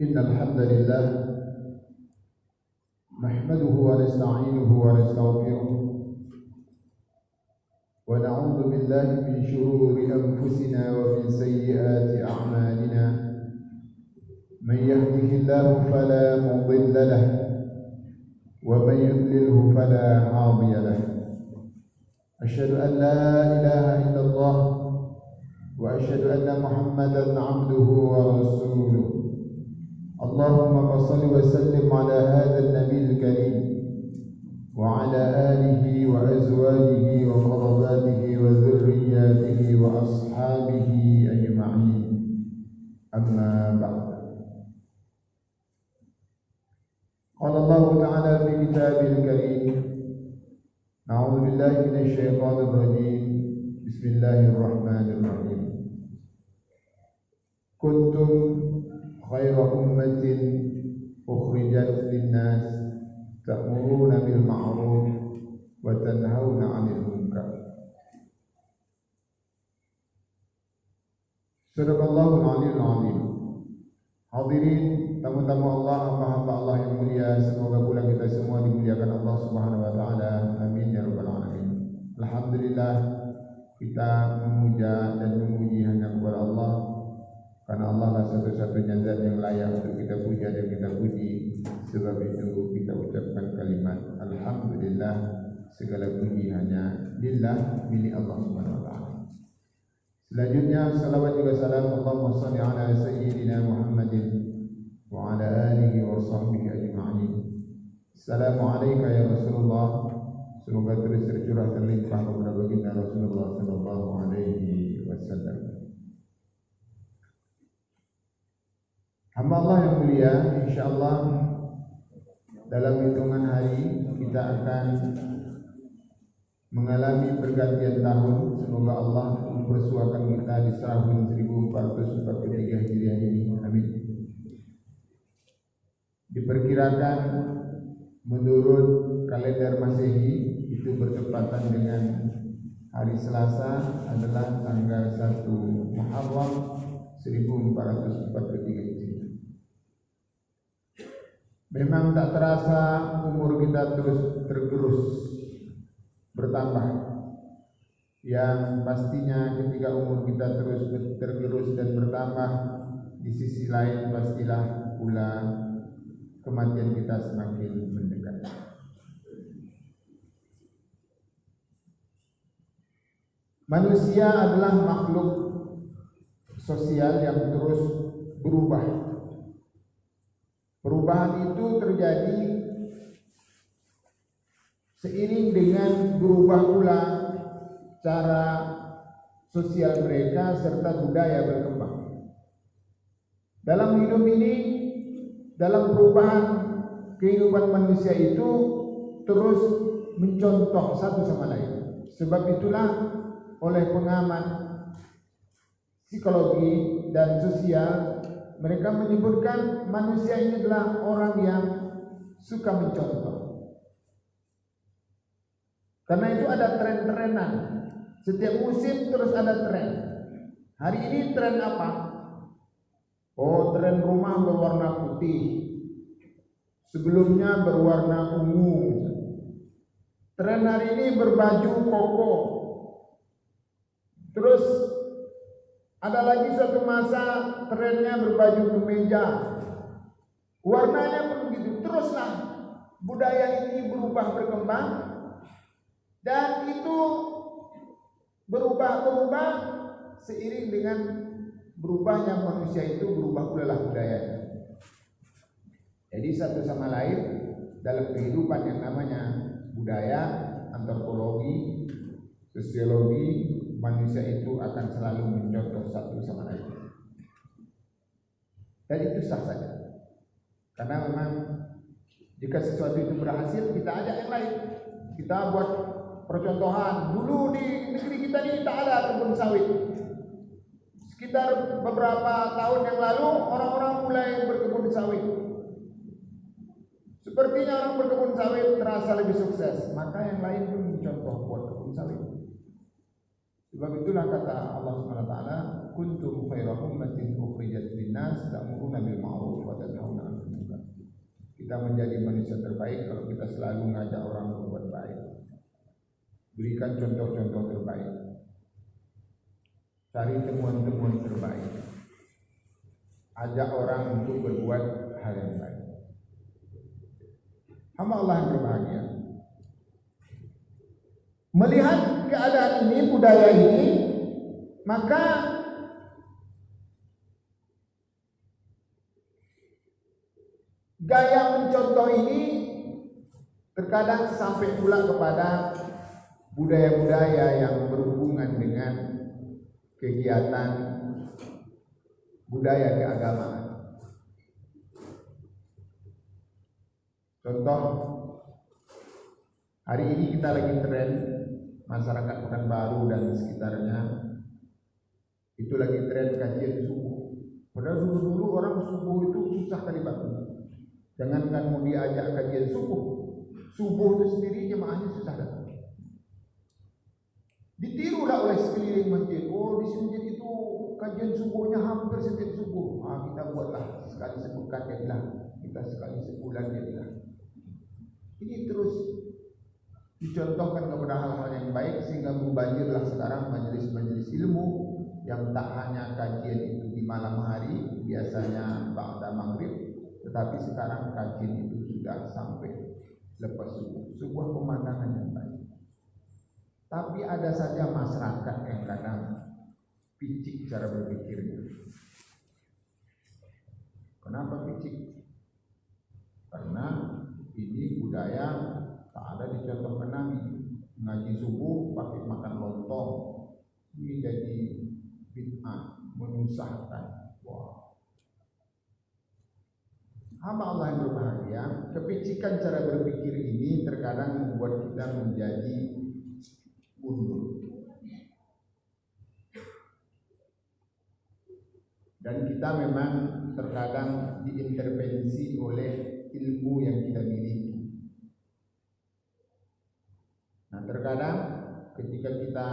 إن الحمد لله نحمده ونستعينه ونستغفره ونعوذ بالله من شرور أنفسنا ومن سيئات أعمالنا من يهده الله فلا مضل له ومن يضلله فلا هادي له أشهد أن لا إله إلا الله وأشهد أن محمدا عبده ورسوله اللهم صل وسلم على هذا النبي الكريم وعلى آله وأزواجه وقرباته وذرياته وأصحابه أجمعين أما بعد قال الله تعالى في كتابه الكريم أعوذ بالله من الشيطان الرجيم بسم الله الرحمن الرحيم كنتم خير أمة أخرجت للناس تأمرون بالمعروف وتنهون عن المنكر Sadaqallahul Aliyul Azim. Hadirin tamu-tamu Allah, hamba-hamba Allah yang mulia, semoga pula kita semua dimuliakan Allah Subhanahu wa taala. Amin ya rabbal alamin. Alhamdulillah kita memuja dan memuji hanya kepada Allah, karena Allah lah satu-satunya zat yang layak untuk kita puja dan kita puji. Sebab itu kita ucapkan kalimat alhamdulillah, segala puji hanya lillah, milik Allah Subhanahu wa taala. Selanjutnya salawat juga salam Allahumma shalli ala sayyidina Muhammadin wa ala alihi wa sahbihi ajma'in. Assalamualaikum ya Rasulullah. Semoga terus tercurah terlimpah kepada baginda Rasulullah sallallahu alaihi wasallam. Hamba Allah yang mulia, insyaallah dalam hitungan hari kita akan mengalami pergantian tahun. Semoga Allah mempersuakan kita di tahun 1443 Hijriah ini. Amin. Diperkirakan menurut kalender Masehi itu bertepatan dengan hari Selasa adalah tanggal 1 Muharram 1443 Hijriah. Memang tak terasa umur kita terus tergerus bertambah. Yang pastinya ketika umur kita terus tergerus dan bertambah, di sisi lain pastilah pula kematian kita semakin mendekat. Manusia adalah makhluk sosial yang terus berubah. Perubahan itu terjadi seiring dengan berubah pula cara sosial mereka serta budaya berkembang. Dalam hidup ini, dalam perubahan kehidupan manusia itu terus mencontoh satu sama lain. Sebab itulah oleh pengamat psikologi dan sosial, mereka menyebutkan manusia ini adalah orang yang suka mencontoh. Karena itu ada tren-trenan. Setiap musim terus ada tren. Hari ini tren apa? Oh, tren rumah berwarna putih. Sebelumnya berwarna ungu. Tren hari ini berbaju koko. Terus ada lagi suatu masa trennya berbaju kemeja. Warnanya pun begitu. Teruslah budaya ini berubah berkembang, dan itu berubah seiring dengan berubahnya manusia itu, berubah pula lah budayanya. Jadi satu sama lain dalam kehidupan yang namanya budaya, antropologi, sosiologi, manusia itu akan selalu mencontoh satu sama lain. Dan itu sah saja. Karena memang jika sesuatu itu berhasil, kita ajak yang lain. Kita buat percontohan. Dulu di negeri kita ini tak ada kebun sawit. Sekitar beberapa tahun yang lalu orang-orang mulai berkebun sawit. Sepertinya orang berkebun sawit terasa lebih sukses, maka yang lain pun mencontoh buat kebun sawit. Sebab itulah kata Allah Subhanahu wa taala, kuntum khaira ummatin ukhrijat lin-nas ta'muruna bil ma'ruf wa tanhauna 'anil munkar. Kita menjadi manusia terbaik kalau kita selalu mengajak orang berbuat baik. Berikan contoh-contoh terbaik. Cari temuan-temuan terbaik. Ajak orang untuk berbuat hal yang baik. Hamba Allah yang berbahagia, melihat keadaan ini, budaya ini, maka gaya mencontoh ini terkadang sampai pula kepada budaya-budaya yang berhubungan dengan kegiatan budaya keagamaan. Contoh, hari ini kita lagi tren masyarakat Pekanbaru dan sekitarnya itu lagi tren kajian subuh. Padahal dulu orang subuh itu susah kali bangun. Jangankan mau diajak kajian subuh itu sendiri jemaahnya susah datang. Ditirulah oleh sekeliling masjid. Oh, di masjid itu kajian subuhnya hampir setiap subuh. Kita buatlah sekali sepekan jadilah, kita sekali sebulan jadilah. Ini terus dicontohkan kepada hal-hal yang baik sehingga membanjirlah sekarang majelis-majelis ilmu yang tak hanya kajian itu di malam hari, biasanya ba'da maghrib, tetapi sekarang kajian itu sudah sampai lepas subuh. Sebuah pemandangan yang baik. Tapi ada saja masyarakat yang kadang picik cara berpikirnya. Kenapa picik? Karena ini budaya tak ada dicontohkan Nabi. Ngaji subuh pakai makan lontong, ini jadi bid'ah, menyusahkan. Wah. Hamba Allah yang berbahagia, kepicikan cara berpikir ini terkadang membuat kita menjadi mundur. Dan kita memang terkadang diintervensi oleh ilmu yang kita miliki. Nah, terkadang ketika kita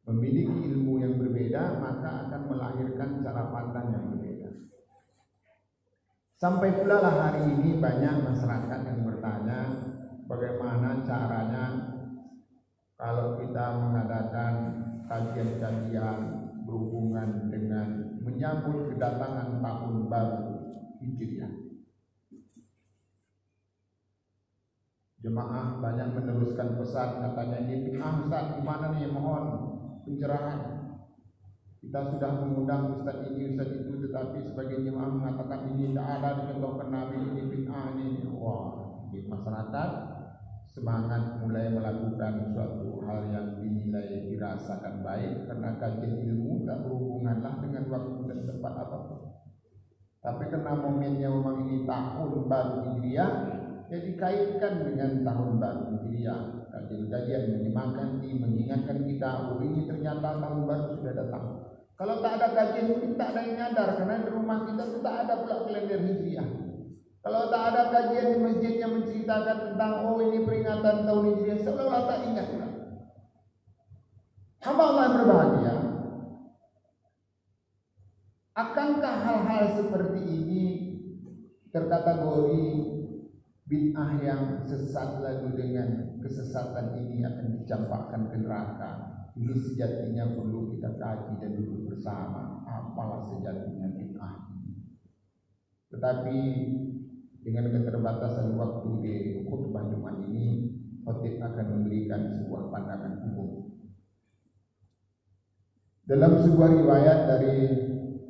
memiliki ilmu yang berbeda, maka akan melahirkan cara pandang yang berbeda. Sampai pula lah hari ini banyak masyarakat yang bertanya bagaimana caranya kalau kita mengadakan kajian-kajian berhubungan dengan menyambut kedatangan tahun baru Hijriah. Jemaah banyak meneruskan pesan, katanya ini Ustaz, gimana nih, mohon pencerahan. Kita sudah mengundang Ustaz ini, Ustaz itu, tetapi sebagai jemaah mengatakan ini tidak ada dicontohkan Nabi, ini bid'ah ini. Wah, di masyarakat semangat mulai melakukan suatu hal yang dinilai dirasakan baik karena kajian ilmu tak berhubunganlah dengan waktu dan tempat apapun. Tapi karena momennya memang ini tahun baru Hijriah, jadi kaitkan dengan tahun baru Hijriah. Kajian-kajian menyemangatkan, mengingatkan kita, oh ini ternyata tahun baru sudah datang. Kalau tak ada kajian ini tak ada yang nyadar, karena di rumah kita itu tak ada pula kalender Hijriah. Kalau tak ada kajian di masjid yang menceritakan tentang oh ini peringatan tahun Hijriah, seolah-olah tak ingat pula. Hamba Allah yang berbahagia, akankah hal-hal seperti ini terkategori bid'ah yang sesat, lalu dengan kesesatan ini akan dicampakkan ke neraka? Ini sejatinya perlu kita kaji dan duduk bersama, apalah sejatinya bid'ah ini. Tetapi dengan keterbatasan waktu di khutbah Jumat ini, khatib akan memberikan sebuah pandangan umum. Dalam sebuah riwayat dari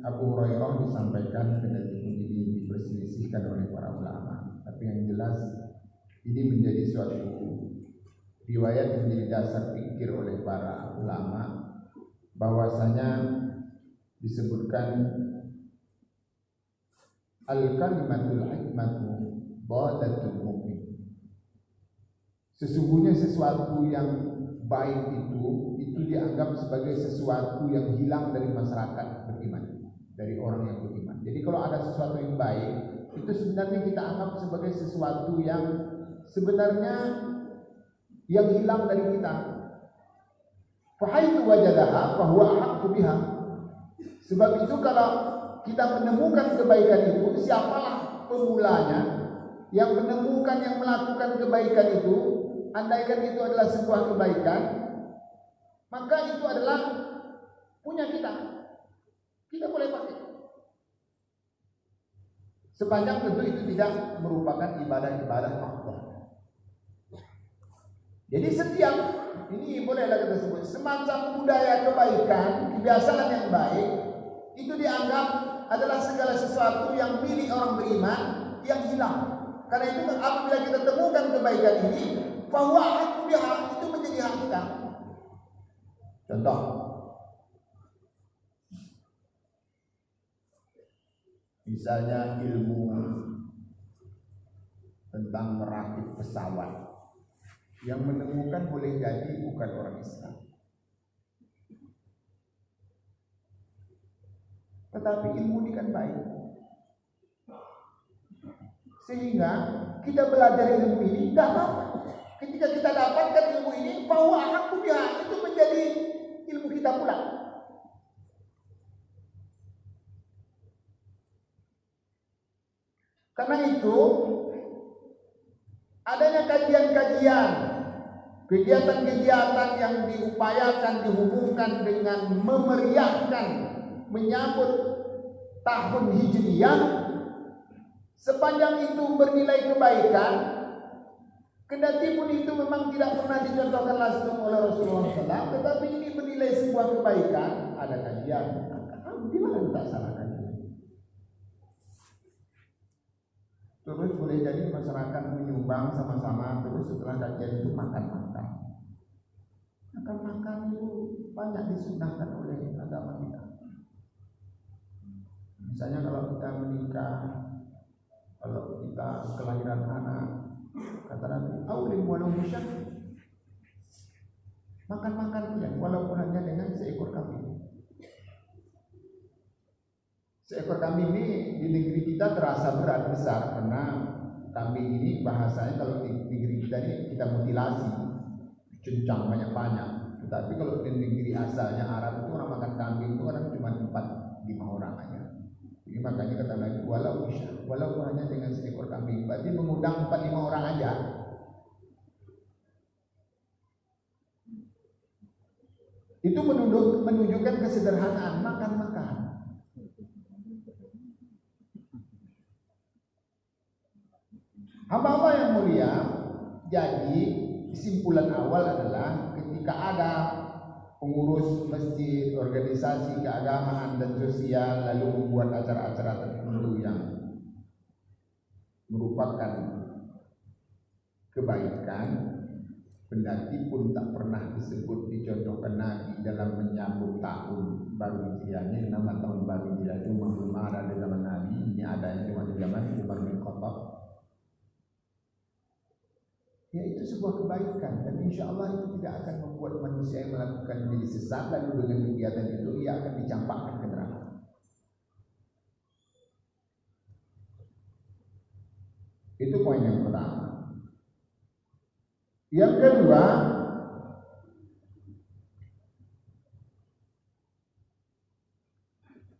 Abu Hurairah disampaikan, dan ini diperselisihkan oleh para ulama, tapi yang jelas ini menjadi suatu riwayat yang menjadi dasar pikir oleh para ulama, bahwasanya disebutkan al-kalimatul hikmatu badatul mu'min. Sesungguhnya sesuatu yang baik itu dianggap sebagai sesuatu yang hilang dari masyarakat beriman, dari orang yang beriman. Jadi kalau ada sesuatu yang baik, itu sebenarnya kita anggap sebagai sesuatu yang sebenarnya yang hilang dari kita. Fahaitsu wajadaha fa huwa ahaqqu biha. Sebab itu kalau kita menemukan kebaikan itu, siapalah pemulanya yang menemukan, yang melakukan kebaikan itu, andaikan itu adalah sebuah kebaikan, maka itu adalah punya kita. Kita boleh pakai. Sepanjang tentu itu tidak merupakan ibadah-ibadah Allah. Jadi setiap ini bolehlah kita sebut semacam budaya kebaikan, kebiasaan yang baik itu dianggap adalah segala sesuatu yang milik orang beriman yang hilang. Karena itu apabila kita temukan kebaikan ini, bahwa hak itu menjadi hak kita. Contoh, misalnya ilmu tentang merakit pesawat, yang menemukan boleh jadi bukan orang Islam, tetapi ilmu ini kan baik, sehingga kita belajar ilmu ini tidak apa-apa. Ketika kita dapatkan ilmu ini, bahwa aku dia itu menjadi ilmu kita pula. Karena itu adanya kajian-kajian, kegiatan-kegiatan yang diupayakan dihubungkan dengan memeriahkan menyambut tahun Hijriyah, sepanjang itu bernilai kebaikan, kendati pun itu memang tidak pernah dicontohkan langsung oleh Rasulullah SAW, tetapi ini bernilai sebuah kebaikan. Ada kajian, di mana tak salah kajian? Terus boleh jadi masyarakat menyumbang sama-sama, terus setelah kajian itu makan-makan. Makan-makan itu banyak disunahkan oleh agama kita. Misalnya kalau kita menikah, kalau kita kelahiran anak, kata Nabi, "Aulim walau musyad." Makan-makan ya, walaupun hanya dengan seekor kambing. Seekor kambing ini di negeri kita terasa berat besar, karena kambing ini bahasanya kalau di negeri kita ini kita mutilasi, cencang banyak-banyak. Tetapi kalau di negeri asalnya Arab itu orang makan kambing itu orang cuma 4-5 orang aja. Jadi makanya kata Nabi, walaupun hanya dengan seekor kambing, berarti mengundang 4-5 orang aja. Itu menunjukkan kesederhanaan makan-makan. Hamba-hamba yang mulia, jadi kesimpulan awal adalah ketika ada pengurus masjid, organisasi keagamaan dan sosial lalu membuat acara-acara tertentu yang merupakan kebaikan, kendati pun tak pernah disebut dicontohkan Nabi dalam menyambut tahun baru Hijriahnya. Nama tahun baru Hijriah itu belum ada di zaman Nabi, ini adanya cuma di zaman Umar bin Khattab. Ya, itu sebuah kebaikan, dan insya Allah itu tidak akan membuat manusia yang melakukan menjadi sesat, lalu dengan kegiatan itu ia akan dicampakkan ke neraka. Itu poin yang pertama. Yang kedua,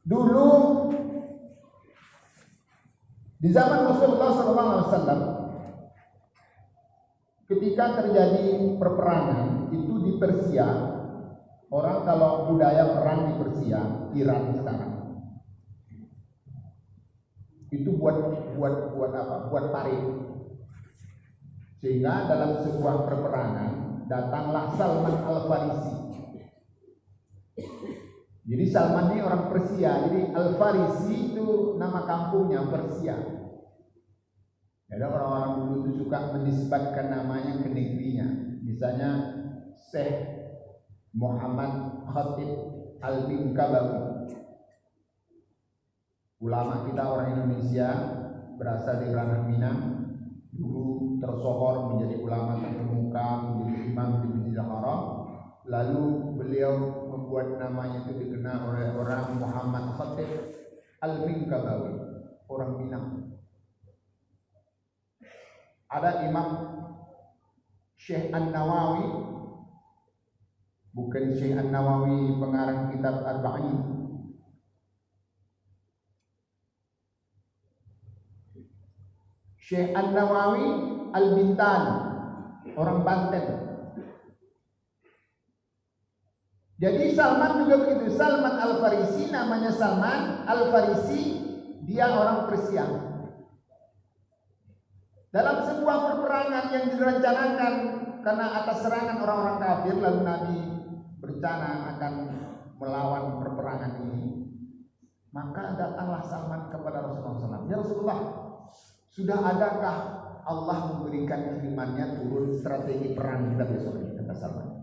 dulu di zaman Rasulullah SAW, ketika terjadi perperangan itu di Persia, orang kalau budaya perang di Persia, Iran sekarang, itu buat apa? Buat parit. Sehingga dalam sebuah perperangan datanglah Salman Al-Farisi. Jadi Salman ini orang Persia, jadi Al-Farisi itu nama kampungnya Persia. Ada orang-orang dulu itu suka menisbatkan namanya ke negerinya. Misalnya Syekh Muhammad Khatib Al-Minkabawi, ulama kita orang Indonesia, berasal dari ranah Minang, dulu tersohor menjadi ulama terkemuka, menjadi imam di Masjidil Haram. Lalu beliau membuat namanya itu dikenal oleh orang Muhammad Khatib Al-Minkabawi, orang Minang. Ada Imam Syekh An-Nawawi, bukan Syekh An-Nawawi pengarang kitab Arba'in. Syekh An-Nawawi Al-Bintan, orang Banten. Jadi Salman juga begitu. Salman Al-Farisi, namanya Salman Al-Farisi, dia orang Persia. Dalam sebuah peperangan yang direncanakan karena atas serangan orang-orang kafir, lalu Nabi berencana akan melawan peperangan ini. Maka datanglah Salman kepada Rasulullah SAW. Ya Rasulullah, sudah adakah Allah memberikan firman-Nya turun strategi perang kita besok ini, kata Salman.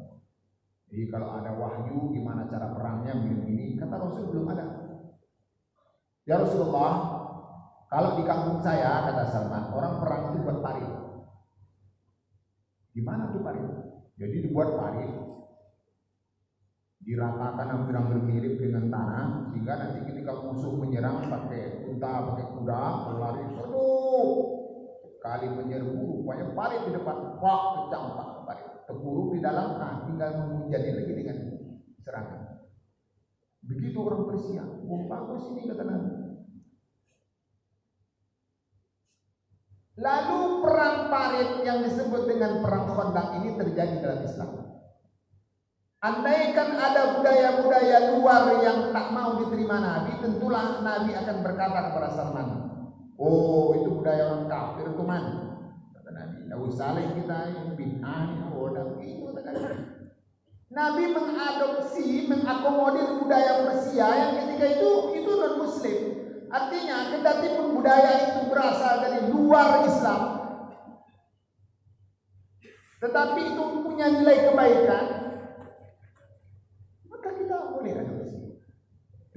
Jadi kalau ada wahyu gimana cara perangnya begini, kata Rasul belum ada. Ya Rasulullah, kalau di kampung saya, kata Salman, orang perang itu buat parit. Gimana tuh parit? Jadi dibuat parit, diratakan hampir-hampir mirip dengan tanah, sehingga nanti ketika musuh menyerang pakai unta, pakai kuda, berlari seru kali menyerbu, rupanya parit di depan, wah kecampak parit. Terburuk di dalam, tinggal menjadi lagi dengan serangan. Begitu orang Persia, bagus ini kata Nabi. Lalu perang parit yang disebut dengan perang Khandaq ini terjadi dalam Islam. Andaikan ada budaya-budaya luar yang tak mau diterima Nabi, tentulah Nabi akan berkata kepada Salman, oh itu budaya orang kafir itu man. Nabi, tahu salah kita yang bid'ah, dan itu Nabi mengadopsi, mengakomodir budaya Persia yang ketika itu non Muslim. Artinya, kendati pun budaya itu berasal dari luar Islam, tetapi itu punya nilai kebaikan, maka kita boleh adopsi.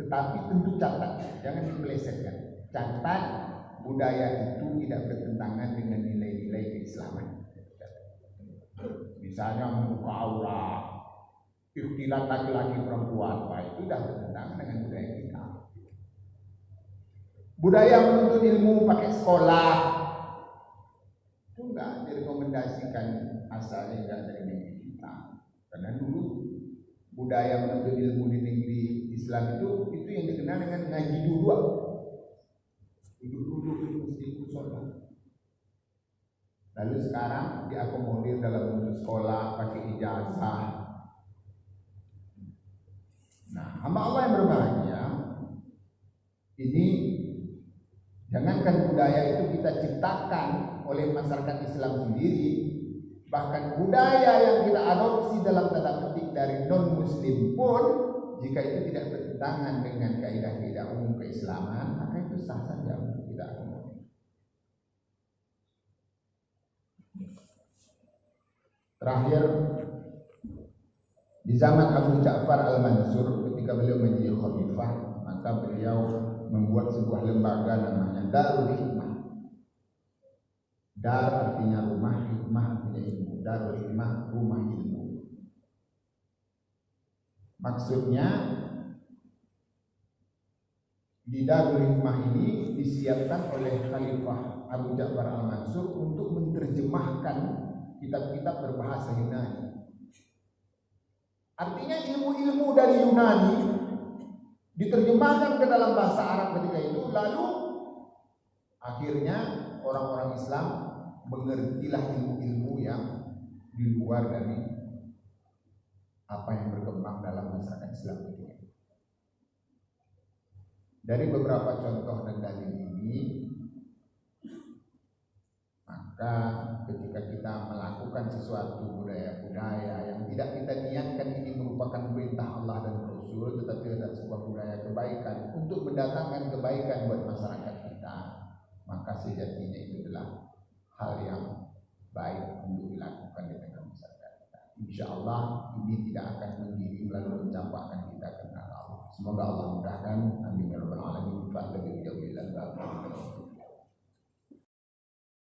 Tetapi tentu catat, jangan dipelesetkan. Catat, budaya itu tidak bertentangan dengan nilai-nilai keislaman. Misalnya membuka aurat, ikhtilat laki-laki perempuan, itu tidak bertentangan dengan budaya kita. Budaya menuntut ilmu pakai sekolah itu enggak direkomendasikan, asalnya enggak dari negeri kita. Karena dulu budaya menuntut ilmu di negeri Islam itu yang dikenal dengan ngaji dua. Duduk-duduk itu mesti ikut sholat. Lalu sekarang diakomodir dalam bentuk sekolah pakai ijazah. Nah, hamba Allah yang berbahagia, ini jangankan budaya itu kita ciptakan oleh masyarakat Islam sendiri, bahkan budaya yang kita adopsi dalam tanda petik dari non-Muslim pun, jika itu tidak bertentangan dengan kaidah-kaidah umum keislaman, maka itu sah saja untuk kita akomodir. Terakhir, di zaman Abu Ja'far Al-Mansur, ketika beliau menjadi khalifah, maka beliau membuat sebuah lembaga namanya Darul Hikmah. Dar artinya rumah, hikmah artinya ilmu. Darul Hikmah, rumah ilmu. Maksudnya di Darul Hikmah ini disiapkan oleh Khalifah Abu Ja'far Al-Mansur untuk menerjemahkan kitab-kitab berbahasa Yunani. Artinya ilmu-ilmu dari Yunani diterjemahkan ke dalam bahasa Arab ketika itu, lalu akhirnya orang-orang Islam mengertilah ilmu-ilmu yang di luar dari apa yang berkembang dalam masyarakat Islam itu. Dari beberapa contoh dan dalil ini, maka ketika kita melakukan sesuatu budaya-budaya yang tidak kita niatkan ini merupakan perintah Allah dan Rasul, tetapi ada sebuah budaya kebaikan untuk mendatangkan kebaikan buat masyarakat kita, maka sejatinya itu adalah hal yang baik untuk dilakukan di tengah masyarakat kita. Insya Allah ini tidak akan mengirim lalu mencampakkan kita ke neraka Allah. Semoga Allah mudahkan. Amin ya rabbal alamin.